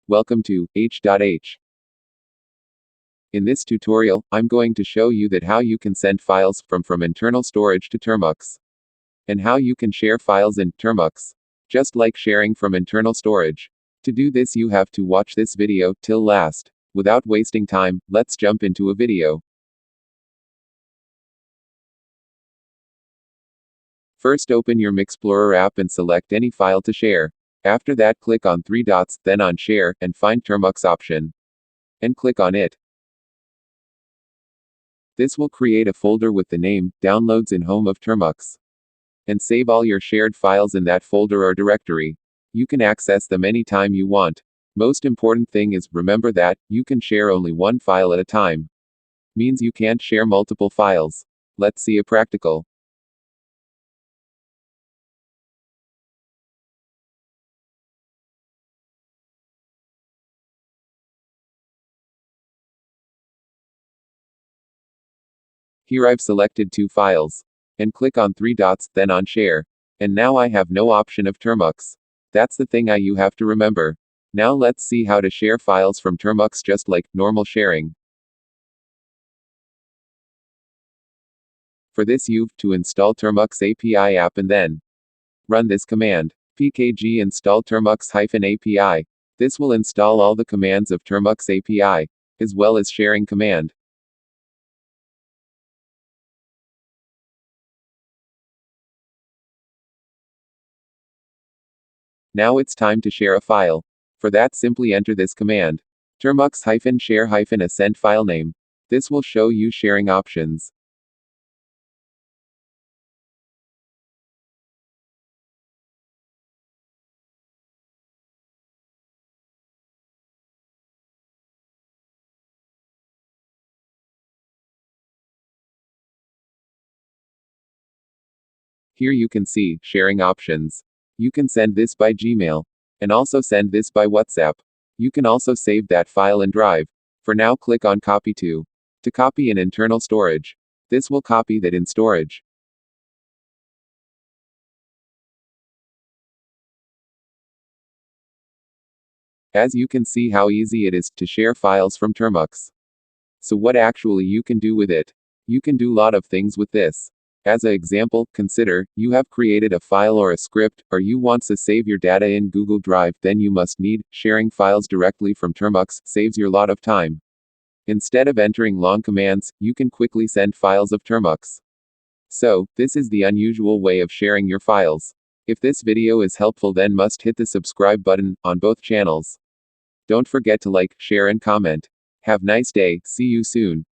Welcome to H.H. In this tutorial, I'm going to show you that how you can send files from internal storage to Termux, and how you can share files in Termux, just like sharing from internal storage. To do this, you have to watch this video till last. Without wasting time, let's jump into a video. First, open your Mixplorer app and select any file to share. After that, click on three dots, then on Share, and find Termux option. And click on it. This will create a folder with the name, Downloads in Home of Termux. And save all your shared files in that folder or directory. You can access them anytime you want. Most important thing is, remember that, you can share only one file at a time. Means you can't share multiple files. Let's see a practical. Here I've selected two files. And click on three dots, then on Share. And now I have no option of Termux. That's the thing you have to remember. Now let's see how to share files from Termux just like normal sharing. For this, you've to install termux-api app and then run this command. pkg install termux-api. This will install all the commands of termux-api, as well as sharing command. Now it's time to share a file. For that, simply enter this command. termux-share-ascend filename. This will show you sharing options. Here you can see sharing options. You can send this by Gmail. And also send this by WhatsApp. You can also save that file in Drive. For now, click on Copy to copy in internal storage. This will copy that in storage. As you can see how easy it is to share files from Termux. So what actually you can do with it? You can do lot of things with this. As an example, consider, you have created a file or a script, or you want to save your data in Google Drive, then you must need, sharing files directly from Termux, saves your lot of time. Instead of entering long commands, you can quickly send files of Termux. So, this is the unusual way of sharing your files. If this video is helpful, then must hit the subscribe button, on both channels. Don't forget to like, share and comment. Have nice day, see you soon.